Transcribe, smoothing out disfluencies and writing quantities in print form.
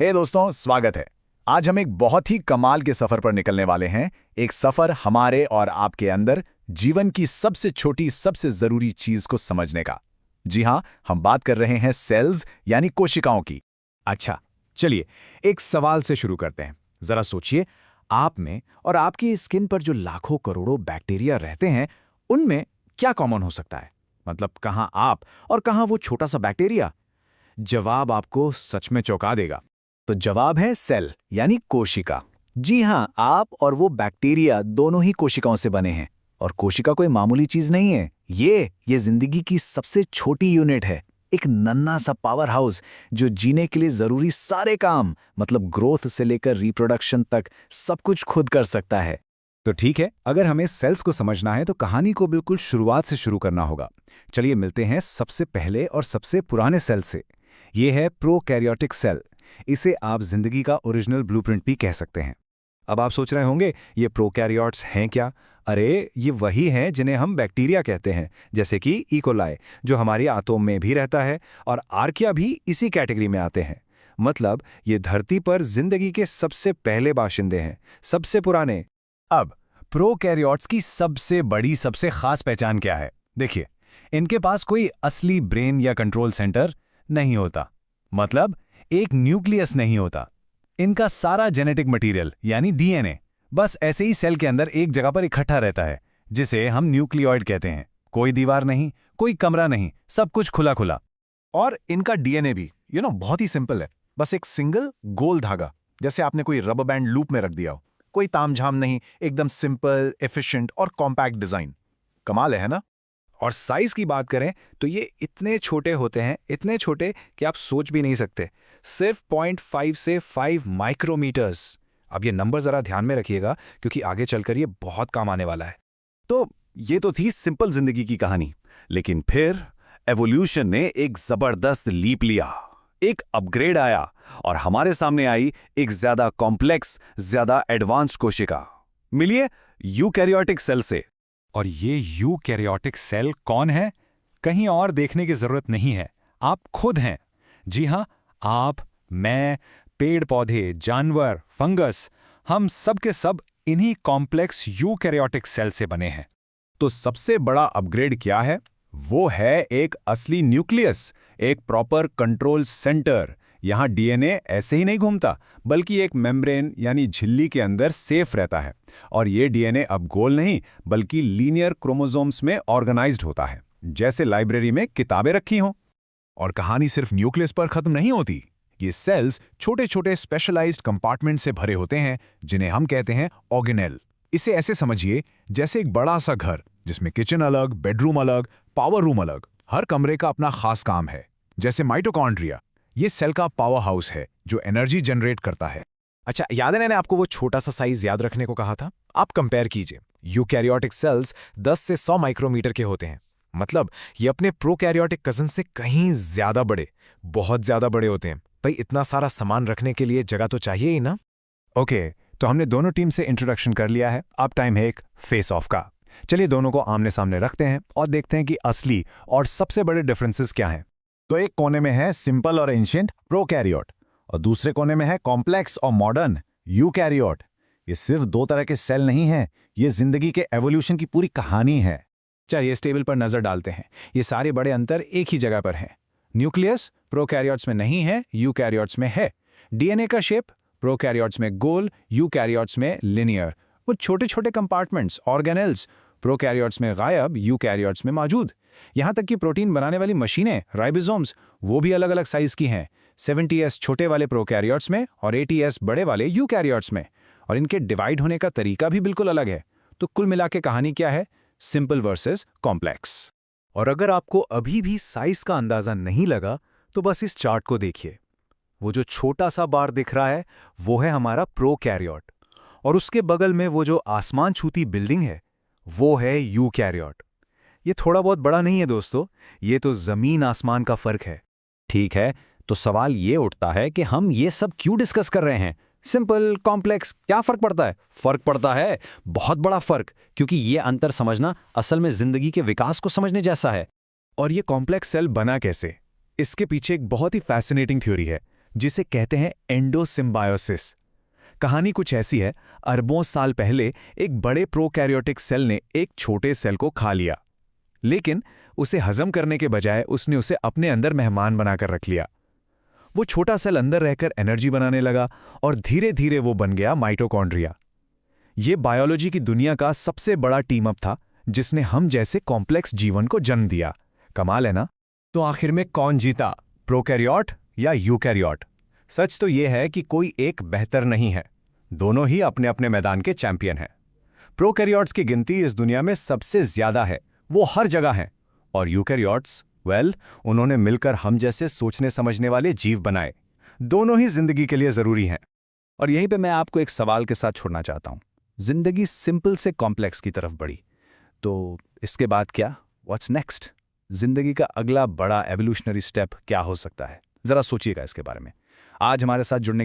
हे दोस्तों, स्वागत है। आज हम एक बहुत ही कमाल के सफर पर निकलने वाले हैं। एक सफर हमारे और आपके अंदर जीवन की सबसे छोटी, सबसे जरूरी चीज को समझने का। जी हाँ, हम बात कर रहे हैं सेल्स यानी कोशिकाओं की। अच्छा, चलिए एक सवाल से शुरू करते हैं। जरा सोचिए, आप में और आपकी स्किन पर जो लाखों करोड़ों बैक्टीरिया रहते हैं, उनमें क्या कॉमन हो सकता है? मतलब कहाँ आप और कहाँ वो छोटा सा बैक्टीरिया? जवाब आपको सच में चौंका देगा। तो जवाब है सेल यानी कोशिका। जी हाँ, आप और वो बैक्टीरिया दोनों ही कोशिकाओं से बने हैं। और कोशिका कोई मामूली चीज नहीं है। ये जिंदगी की सबसे छोटी यूनिट है। एक नन्हा सा पावर हाउस जो जीने के लिए जरूरी सारे काम, मतलब ग्रोथ से लेकर रिप्रोडक्शन तक, सब कुछ खुद कर सकता है। तो ठीक है, अगर हमें सेल्स को समझना है तो कहानी को बिल्कुल शुरुआत से शुरू करना होगा। चलिए मिलते हैं सबसे पहले और सबसे पुराने सेल से। ये है प्रोकैरियोटिक सेल। इसे आप जिंदगी का ओरिजिनल ब्लूप्रिंट भी कह सकते हैं। अब आप सोच रहे होंगे, ये प्रोकैरियोट्स हैं क्या? अरे, ये वही हैं जिन्हें हम बैक्टीरिया कहते हैं, जैसे कि इकोलाई, जो हमारी आंतों में भी रहता है, और आर्किया भी इसी कैटेगरी में आते हैं। मतलब ये धरती पर जिंदगी के सबसे पहले बाशिंदे हैं, सबसे पुराने। अब प्रोकैरियोट्स की सबसे बड़ी, सबसे खास पहचान क्या है? देखिए, इनके पास कोई असली ब्रेन या कंट्रोल सेंटर नहीं होता। मतलब एक न्यूक्लियस नहीं होता। इनका सारा जेनेटिक मटेरियल यानी डीएनए बस ऐसे ही सेल के अंदर एक जगह पर इकट्ठा रहता है, जिसे हम न्यूक्लियोइड कहते हैं। कोई दीवार नहीं, कोई कमरा नहीं, सब कुछ खुला खुला। और इनका डीएनए भी बहुत ही सिंपल है। बस एक सिंगल गोल धागा, जैसे आपने कोई रबर बैंड लूप में रख दिया हो। कोई तामझाम नहीं, एकदम सिंपल, एफिशिएंट और कॉम्पैक्ट डिजाइन। कमाल है ना? और साइज की बात करें तो ये इतने छोटे होते हैं, इतने छोटे कि आप सोच भी नहीं सकते। सिर्फ 0.5 से 5 माइक्रोमीटर्स। अब ये नंबर जरा ध्यान में रखिएगा, क्योंकि आगे चलकर ये बहुत काम आने वाला है। तो ये तो थी सिंपल जिंदगी की कहानी। लेकिन फिर एवोल्यूशन ने एक जबरदस्त लीप लिया। एक अपग्रेड आया और हमारे सामने आई एक ज्यादा कॉम्प्लेक्स, ज्यादा एडवांस्ड कोशिका। मिलिए यूकैरियोटिक सेल से। और ये यूकैरियोटिक सेल कौन है? कहीं और देखने की जरूरत नहीं है, आप खुद हैं। जी हां, आप, मैं, पेड़ पौधे, जानवर, फंगस, हम सब के सब इन्हीं कॉम्प्लेक्स यूकैरियोटिक सेल से बने हैं। तो सबसे बड़ा अपग्रेड क्या है? वो है एक असली न्यूक्लियस, एक प्रॉपर कंट्रोल सेंटर। यहां डीएनए ऐसे ही नहीं घूमता, बल्कि एक मेम्ब्रेन यानी झिल्ली के अंदर सेफ रहता है। और ये डीएनए अब गोल नहीं, बल्कि लीनियर क्रोमोसोम्स में ऑर्गेनाइज्ड होता है, जैसे लाइब्रेरी में किताबें रखी हों। और कहानी सिर्फ न्यूक्लियस पर खत्म नहीं होती। ये सेल्स छोटे छोटे स्पेशलाइज्ड कंपार्टमेंट से भरे होते हैं, जिन्हें हम कहते हैं ऑर्गेनेल। इसे ऐसे समझिए जैसे एक बड़ा सा घर, जिसमें किचन अलग, बेडरूम अलग, पावर रूम अलग। हर कमरे का अपना खास काम है। जैसे माइटोकॉन्ड्रिया, ये सेल का पावर हाउस है जो एनर्जी जनरेट करता है। अच्छा, याद है मैंने आपको वो छोटा सा साइज याद रखने को कहा था? आप कंपेयर कीजिए। यूकैरियोटिक सेल्स 10 से 100 माइक्रोमीटर के होते हैं। मतलब ये अपने प्रोकैरियोटिक कजन से कहीं ज्यादा बड़े, बहुत ज्यादा बड़े होते हैं। भाई, इतना सारा सामान रखने के लिए जगह तो चाहिए ही ना। ओके, तो हमने दोनों टीम से इंट्रोडक्शन कर लिया है। अब टाइम है एक फेस ऑफ का। चलिए दोनों को आमने सामने रखते हैं और देखते हैं कि असली और सबसे बड़े डिफरेंसेस क्या हैं। तो एक कोने में है सिंपल और एंशिएंट प्रोकैरियोट, और दूसरे कोने में है कॉम्प्लेक्स और मॉडर्न यूकैरियोट। ये सिर्फ दो तरह के सेल नहीं हैं, ये जिंदगी के एवोल्यूशन की पूरी कहानी है। चलिए इस टेबल पर नजर डालते हैं। ये सारे बड़े अंतर एक ही जगह पर हैं। न्यूक्लियस प्रोकैरियोट्स में नहीं है, यूकैरियोट्स में है। डीएनए का शेप प्रोकैरियोट्स में गोल, यूकैरियोट्स में लिनियर। वो छोटे छोटे कंपार्टमेंट्स, ऑर्गेनेल्स, प्रोकैरियोट्स में गायब, यूकैरियोट्स में मौजूद। यहां तक कि प्रोटीन बनाने वाली मशीनें, राइबोसोम्स, वो भी अलग अलग साइज की हैं। 70s छोटे वाले प्रोकैरियोट्स में और 80s बड़े वाले यूकैरियोट्स में। और इनके डिवाइड होने का तरीका भी बिल्कुल अलग है। तो कुल मिला के कहानी क्या है? Simple versus complex. और अगर आपको अभी भी साइज का अंदाजा नहीं लगा, तो बस इस चार्ट को देखिए। वो जो छोटा सा बार दिख रहा है, वो है हमारा प्रोकैरियोट, और उसके बगल में वो जो आसमान छूती बिल्डिंग है, वो है यूकैरियोट। ये थोड़ा बहुत बड़ा नहीं है दोस्तों, ये तो जमीन आसमान का फर्क है। ठीक है, तो सवाल ये उठता है कि हम ये सब क्यों डिस्कस कर रहे हैं? सिंपल, कॉम्प्लेक्स, क्या फर्क पड़ता है? फर्क पड़ता है, बहुत बड़ा फर्क, क्योंकि ये अंतर समझना असल में जिंदगी के विकास को समझने जैसा है। और ये कॉम्प्लेक्स सेल बना कैसे? इसके पीछे एक बहुत ही फैसिनेटिंग थ्योरी है, जिसे कहते हैं एंडोसिम्बायोसिस। कहानी कुछ ऐसी है, अरबों साल पहले एक बड़े प्रोकैरियोटिक सेल ने एक छोटे सेल को खा लिया, लेकिन उसे हजम करने के बजाय उसने उसे अपने अंदर मेहमान बनाकर रख लिया। वो छोटा सेल अंदर रहकर एनर्जी बनाने लगा और धीरे धीरे वो बन गया माइटोकॉन्ड्रिया। ये बायोलॉजी की दुनिया का सबसे बड़ा टीम अप था, जिसने हम जैसे कॉम्प्लेक्स जीवन को जन्म दिया। कमाल है ना? तो आखिर में कौन जीता, प्रोकैरियोट या यूकैरियोट? सच तो यह है कि कोई एक बेहतर नहीं है, दोनों ही अपने अपने मैदान के चैंपियन हैं। प्रोकैरियोट्स की गिनती इस दुनिया में सबसे ज्यादा है, वो हर जगह हैं। और यूकैरियोट्स, उन्होंने मिलकर हम जैसे सोचने समझने वाले जीव बनाए। दोनों ही जिंदगी के लिए जरूरी हैं। और यहीं पे मैं आपको एक सवाल के साथ छोड़ना चाहता हूं। जिंदगी सिंपल से कॉम्प्लेक्स की तरफ बढ़ी, तो इसके बाद क्या? What's next? जिंदगी का अगला बड़ा एवोल्यूशनरी स्टेप क्या हो सकता है? जरा सोचिएगा इसके बारे में। आज हमारे साथ जुड़ने